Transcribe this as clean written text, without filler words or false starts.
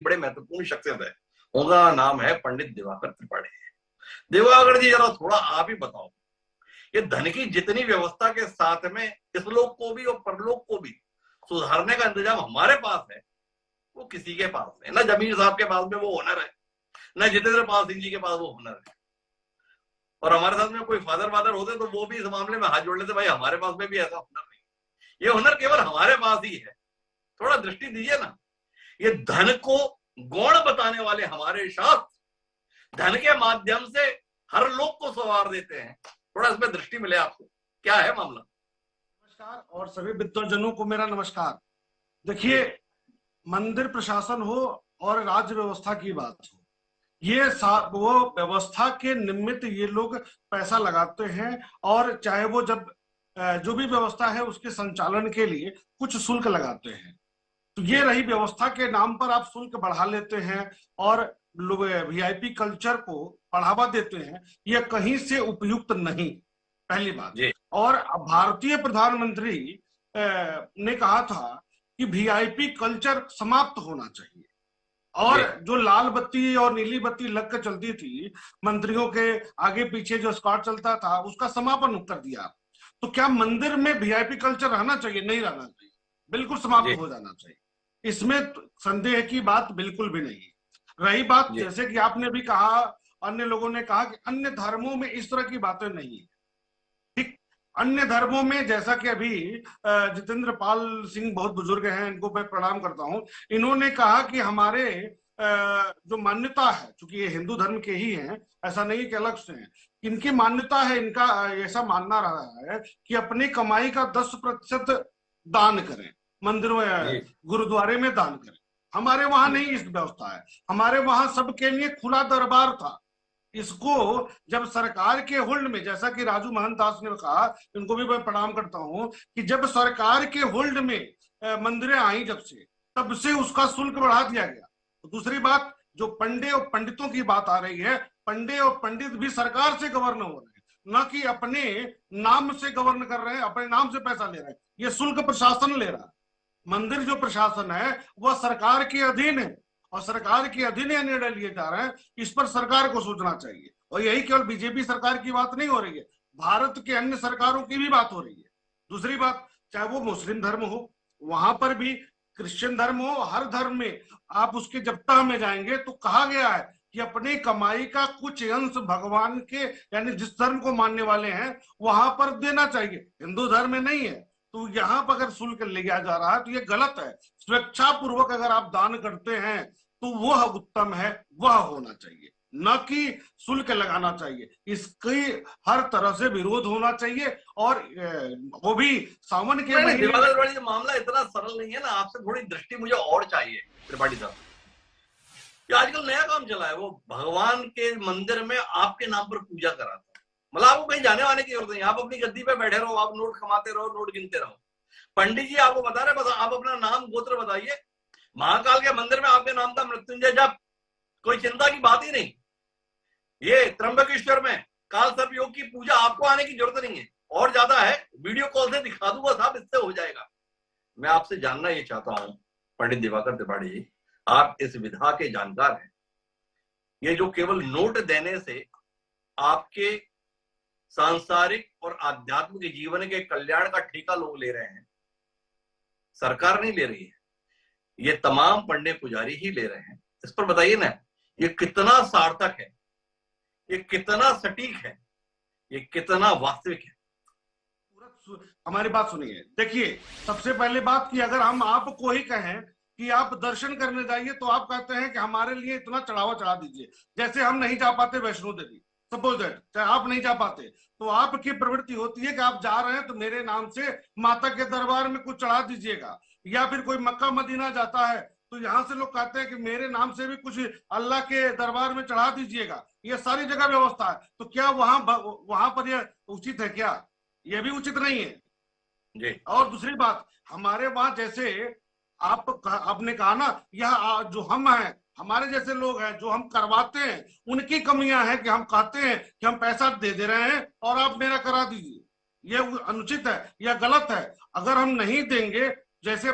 बड़े महत्वपूर्ण शख्सियत है, उनका नाम है पंडित दिवाकर त्रिपाठी। दिवाकर जी, जरा थोड़ा आप ही बताओ, ये धन की जितनी व्यवस्था के साथ में इस लोक को भी और परलोक को भी सुधारने का इंतजाम हमारे पास है, वो किसी के पास नहीं। ना जमीर साहब के पास में वो हुनर है, ना जितेंद्र पाल सिंह जी के पास वो हुनर है। और हमारे साथ में कोई फादर फादर होते तो वो भी इस मामले में हाथ जोड़ लेते, भाई हमारे पास में भी ऐसा हुनर नहीं, ये हुनर केवल हमारे पास ही है, थोड़ा दृष्टि दीजिए ना। ये धन को गौण बताने वाले हमारे शास्त्र धन के माध्यम से हर लोग को सवार देते हैं, थोड़ा इसमें दृष्टि मिले आपको, क्या है मामला। नमस्कार, और सभी विद्वजनों को मेरा नमस्कार। देखिए, मंदिर प्रशासन हो और राज्य व्यवस्था की बात हो, ये वो व्यवस्था के निमित्त ये लोग पैसा लगाते हैं, और चाहे वो जब जो भी व्यवस्था है उसके संचालन के लिए कुछ शुल्क लगाते हैं। तो ये रही व्यवस्था के नाम पर आप शुल्क बढ़ा लेते हैं और वीआईपी कल्चर को बढ़ावा देते हैं, ये कहीं से उपयुक्त नहीं, पहली बात। और भारतीय प्रधानमंत्री ने कहा था कि वीआईपी कल्चर समाप्त होना चाहिए, और जो लाल बत्ती और नीली बत्ती लग कर चलती थी, मंत्रियों के आगे पीछे जो स्कॉट चलता था, उसका समापन कर दिया। तो क्या मंदिर में वीआईपी कल्चर रहना चाहिए? नहीं रहना चाहिए, बिल्कुल समाप्त हो जाना चाहिए, इसमें संदेह की बात बिल्कुल भी नहीं। रही बात, जैसे कि आपने भी कहा, अन्य लोगों ने कहा कि अन्य धर्मों में इस तरह की बातें नहीं है। ठीक, अन्य धर्मों में, जैसा कि अभी जितेंद्र पाल सिंह बहुत बुजुर्ग हैं, इनको मैं प्रणाम करता हूं, इन्होंने कहा कि हमारे जो मान्यता है, चूंकि ये हिंदू धर्म के ही हैं, ऐसा नहीं कि अलग से हैं, इनकी मान्यता है, इनका ऐसा मानना रहा है कि अपनी कमाई का 10% दान करें, मंदिर में गुरुद्वारे में दान करें। हमारे वहां नहीं इस व्यवस्था है, हमारे वहां सबके लिए खुला दरबार था। इसको जब सरकार के होल्ड में, जैसा कि राजू महंत दास ने कहा, इनको भी मैं प्रणाम करता हूं, कि जब सरकार के होल्ड में मंदिरें आई जब से, तब से उसका शुल्क बढ़ा दिया गया। तो दूसरी बात, जो पंडे और पंडितों की बात आ रही है, पंडे और पंडित भी सरकार से गवर्न हो रहे हैं, न कि अपने नाम से गवर्न कर रहे हैं, अपने नाम से पैसा ले रहे हैं। ये शुल्क प्रशासन ले रहा है। मंदिर जो प्रशासन है वह सरकार के अधीन है, और सरकार के अधीन ये निर्णय लिए जा रहे हैं, इस पर सरकार को सोचना चाहिए। और यही केवल बीजेपी सरकार की बात नहीं हो रही है, भारत के अन्य सरकारों की भी बात हो रही है। दूसरी बात, चाहे वो मुस्लिम धर्म हो, वहां पर भी, क्रिश्चियन धर्म हो, हर धर्म में आप उसके जब तह में जाएंगे तो कहा गया है कि अपनी कमाई का कुछ अंश भगवान के, यानी जिस धर्म को मानने वाले हैं वहां पर देना चाहिए। हिंदू धर्म में नहीं है, तो यहाँ पर अगर शुल्क लिया जा रहा है तो ये गलत है। स्वेच्छापूर्वक अगर आप दान करते हैं तो वह उत्तम है, वह होना चाहिए, न कि शुल्क लगाना चाहिए। इसकी हर तरह से विरोध होना चाहिए, और वो भी सावन के महीने। मामला इतना सरल नहीं है ना, आपसे थोड़ी दृष्टि मुझे और चाहिए त्रिपाठी साहब। आजकल नया काम चला है, वो भगवान के मंदिर में आपके नाम पर पूजा कराता है, मतलब आपको कहीं जाने वाने की जरूरत नहीं, आप अपनी गद्दी पे बैठे रहो, आप नोट कमाते रहो, नोट गिनते रहो। पंडित जी आपको बता रहे, बस आप अपना नाम गोत्र बताइए, महाकाल के मंदिर में आपके नाम का मृत्युंजय जप, कोई चिंता की बात ही नहीं। ये त्र्यंबकेश्वर में काल सर्प योग की पूजा आपको आने की जरूरत नहीं है, और ज्यादा है वीडियो कॉल से दिखा दूंगा साहब, इससे हो जाएगा। मैं आपसे जानना ये चाहता हूं पंडित दिवाकर त्रिपाठी जी, आप इस विधा के जानकार हैं, ये जो केवल नोट देने से आपके सांसारिक और आध्यात्मिक जीवन के कल्याण का ठेका लोग ले रहे हैं, सरकार नहीं ले रही है, ये तमाम पंडित पुजारी ही ले रहे हैं, इस पर बताइए ना, ये कितना सार्थक है, ये कितना सटीक है, ये कितना वास्तविक है। हमारी बात सुनिए, देखिए, सबसे पहले बात कि अगर हम आपको ही कहें कि आप दर्शन करने जाइए, तो आप कहते हैं कि हमारे लिए इतना चढ़ावा चढ़ा दीजिए। जैसे हम नहीं जा पाते वैष्णो देवी, सपोज दैट, चाहे आप नहीं जा पाते, तो आपकी प्रवृत्ति होती है कि आप जा रहे हैं तो मेरे नाम से माता के दरबार में कुछ चढ़ा दीजिएगा। या फिर कोई मक्का मदीना जाता है तो यहाँ से लोग कहते हैं कि मेरे नाम से भी कुछ अल्लाह के दरबार में चढ़ा दीजिएगा। ये सारी जगह व्यवस्था है, तो क्या वहां पर यह उचित है? क्या ये भी उचित नहीं है जी। और दूसरी बात, हमारे वहां जैसे आपने कहा ना, यह जो हम हैं, हमारे जैसे लोग हैं जो हम करवाते हैं, उनकी कमियां हैं कि हम कहते हैं कि हम पैसा दे रहे हैं और आप मेरा करा दीजिए। यह अनुचित है, यह गलत है। अगर हम नहीं देंगे, जैसे